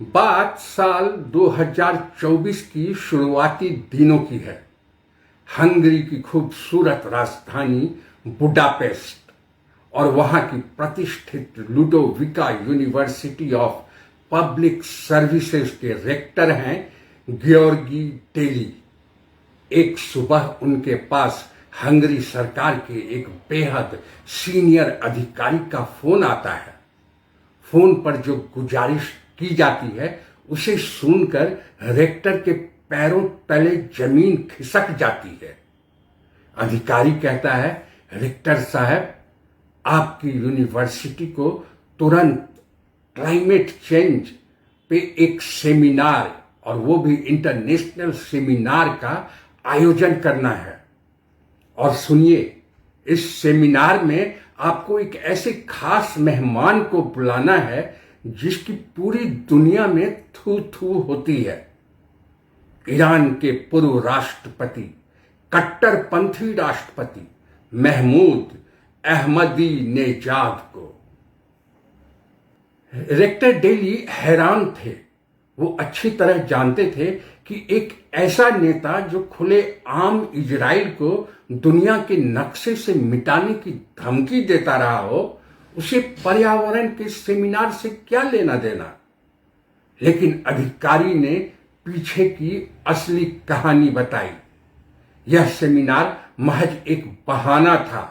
बात साल 2024 की शुरुआती दिनों की है। हंगरी की खूबसूरत राजधानी बुडापेस्ट और वहां की प्रतिष्ठित लुडोविका यूनिवर्सिटी ऑफ पब्लिक सर्विसेज के रेक्टर हैं गियोर्गी डेली। एक सुबह उनके पास हंगरी सरकार के एक बेहद सीनियर अधिकारी का फोन आता है। फोन पर जो गुजारिश की जाती है उसे सुनकर रेक्टर के पैरों तले जमीन खिसक जाती है। अधिकारी कहता है, रेक्टर साहब, आपकी यूनिवर्सिटी को तुरंत क्लाइमेट चेंज पे एक सेमिनार, और वो भी इंटरनेशनल सेमिनार का आयोजन करना है। और सुनिए, इस सेमिनार में आपको एक ऐसे खास मेहमान को बुलाना है जिसकी पूरी दुनिया में थू थू होती है। ईरान के पूर्व राष्ट्रपति, कट्टरपंथी राष्ट्रपति महमूद अहमदीनेजाद को। रेक्टर डेली हैरान थे। वो अच्छी तरह जानते थे कि एक ऐसा नेता जो खुले आम इजराइल को दुनिया के नक्शे से मिटाने की धमकी देता रहा हो, उसे पर्यावरण के सेमिनार से क्या लेना देना। लेकिन अधिकारी ने पीछे की असली कहानी बताई। यह सेमिनार महज एक बहाना था,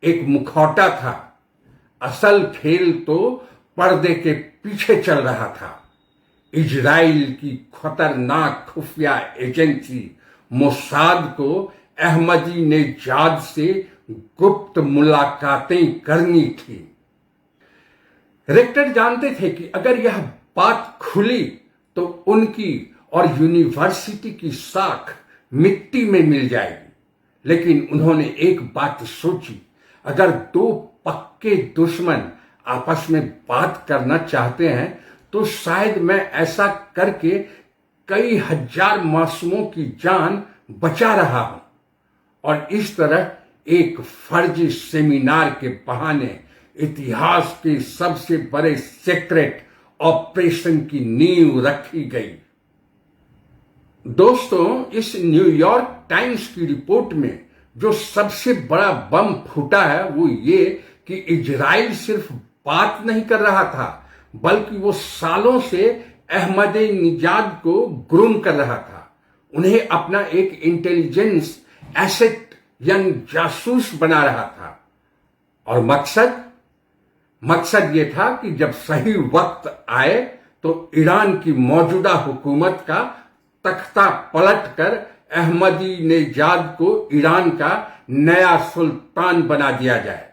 एक मुखौटा था। असल खेल तो पर्दे के पीछे चल रहा था। इजराइल की खतरनाक खुफिया एजेंसी मोसाद को अहमदीनेजाद से गुप्त मुलाकातें करनी थी। रेक्टर जानते थे कि अगर यह बात खुली तो उनकी और यूनिवर्सिटी की साख मिट्टी में मिल जाएगी। लेकिन उन्होंने एक बात सोची, अगर दो पक्के दुश्मन आपस में बात करना चाहते हैं तो शायद मैं ऐसा करके कई हजार मासूमों की जान बचा रहा हूं। और इस तरह एक फर्जी सेमिनार के बहाने इतिहास के सबसे बड़े सीक्रेट ऑपरेशन की नींव रखी गई। दोस्तों, इस न्यूयॉर्क टाइम्स की रिपोर्ट में जो सबसे बड़ा बम फूटा है वो ये कि इजराइल सिर्फ बात नहीं कर रहा था, बल्कि वो सालों से अहमदीनेजाद को ग्रूम कर रहा था। उन्हें अपना एक इंटेलिजेंस एसेट यंग जासूस बना रहा था। और मकसद ये था कि जब सही वक्त आए तो ईरान की मौजूदा हुकूमत का तख्ता पलटकर अहमदीनेजाद को ईरान का नया सुल्तान बना दिया जाए।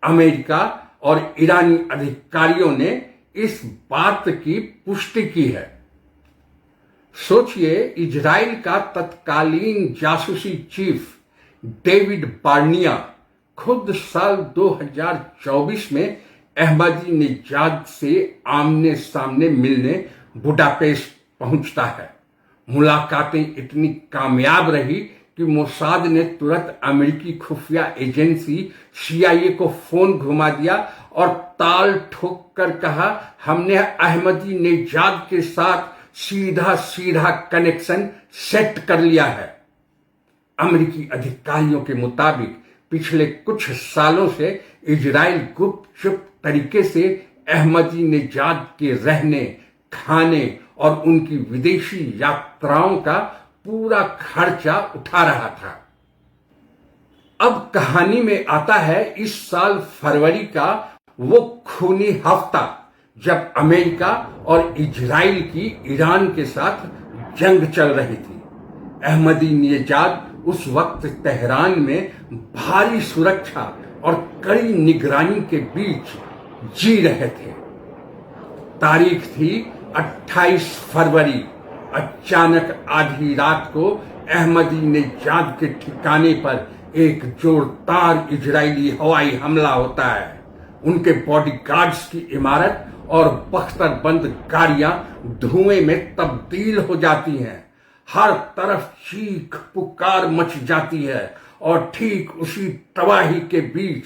अमेरिका और ईरानी अधिकारियों ने इस बात की पुष्टि की है। सोचिए, इजराइल का तत्कालीन जासूसी चीफ डेविड बार्निया खुद साल 2024 में अहमदीनेजाद से आमने सामने मिलने बुडापेस्ट पहुंचता है। मुलाकातें इतनी कामयाब रही कि मोसाद ने तुरंत अमेरिकी खुफिया एजेंसी CIA को फोन घुमा दिया और ताल ठोक कर कहा, हमने अहमदीनेजाद के साथ सीधा कनेक्शन सेट कर लिया है। अमेरिकी अधिकारियों के मुताबिक पिछले कुछ सालों से इजराइल गुपचुप तरीके से अहमदीनेजाद के रहने, खाने और उनकी विदेशी यात्राओं का पूरा खर्चा उठा रहा था। अब कहानी में आता है इस साल फरवरी का वो खूनी हफ्ता जब अमेरिका और इजराइल की ईरान के साथ जंग चल रही थी। अहमदीनेजाद उस वक्त तेहरान में भारी सुरक्षा और कड़ी निगरानी के बीच जी रहे थे। तारीख थी 28 फरवरी। अचानक आधी रात को अहमदीनेजाद के ठिकाने पर एक जोरदार इजरायली हवाई हमला होता है। उनके बॉडीगार्ड्स की इमारत और बख्तरबंद गाड़ियां धुएं में तब्दील हो जाती हैं। हर तरफ चीख पुकार मच जाती है और ठीक उसी तबाही के बीच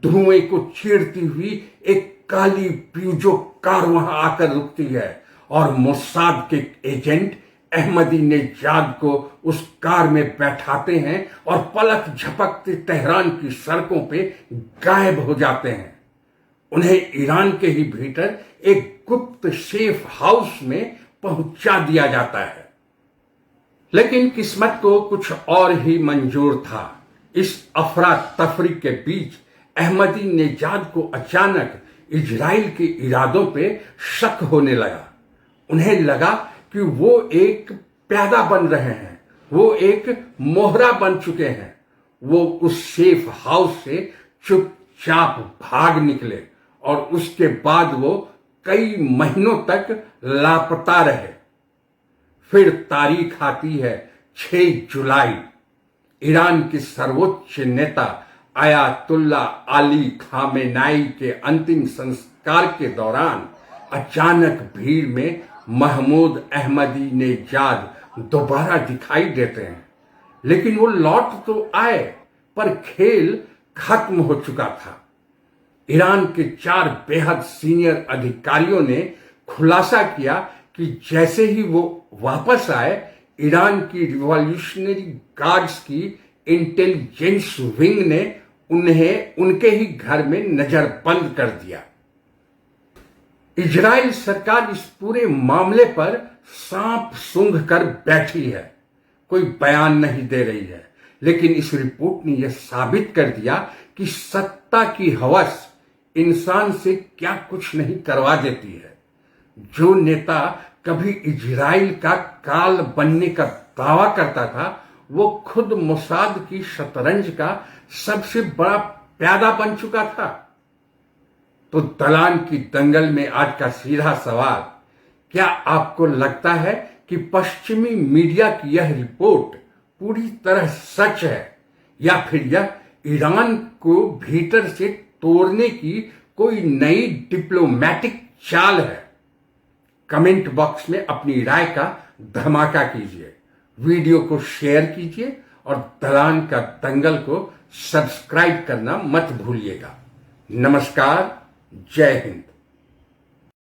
धुएं को चीरती हुई एक काली प्यूजो कार वहां आकर रुकती है और मोसाद के एजेंट अहमदी नेजाद को उस कार में बैठाते हैं और पलक झपकते तेहरान की सड़कों पे गायब हो जाते हैं। उन्हें ईरान के ही भीतर एक गुप्त सेफ हाउस में पहुंचा दिया जाता है। लेकिन किस्मत को कुछ और ही मंजूर था। इस अफरा तफरी के बीच अहमदी नेजाद को अचानक इजराइल के इरादों पे शक होने लगा। उन्हें लगा कि वो एक प्यादा बन रहे हैं, वो एक मोहरा बन चुके हैं। वो उस सेफ हाउस से चुपचाप भाग निकले और उसके बाद वो कई महीनों तक लापता रहे। फिर तारीख आती है 6 जुलाई। ईरान के सर्वोच्च नेता आयातुल्ला अली खामेनाई के अंतिम संस्कार के दौरान अचानक भीड़ में महमूद अहमदी नेजाद दोबारा दिखाई देते हैं। लेकिन वो लौट तो आए, पर खेल खत्म हो चुका था। ईरान के 4 बेहद सीनियर अधिकारियों ने खुलासा किया कि जैसे ही वो वापस आए, ईरान की रिवॉल्यूशनरी गार्ड्स की इंटेलिजेंस विंग ने उन्हें उनके ही घर में नजरबंद कर दिया। इजराइल सरकार इस पूरे मामले पर सांप सूंघ कर बैठी है, कोई बयान नहीं दे रही है। लेकिन इस रिपोर्ट ने यह साबित कर दिया कि सत्ता की हवस इंसान से क्या कुछ नहीं करवा देती है। जो नेता कभी इजराइल का काल बनने का दावा करता था, वो खुद मोसाद की शतरंज का सबसे बड़ा प्यादा बन चुका था। तो दलान की दंगल में आज का सीधा सवाल, क्या आपको लगता है कि पश्चिमी मीडिया की यह रिपोर्ट पूरी तरह सच है, या फिर यह ईरान को भीतर से तोड़ने की कोई नई डिप्लोमैटिक चाल है? कमेंट बॉक्स में अपनी राय का धमाका कीजिए, वीडियो को शेयर कीजिए और दलान का दंगल को सब्सक्राइब करना मत भूलिएगा। नमस्कार, जय हिंद।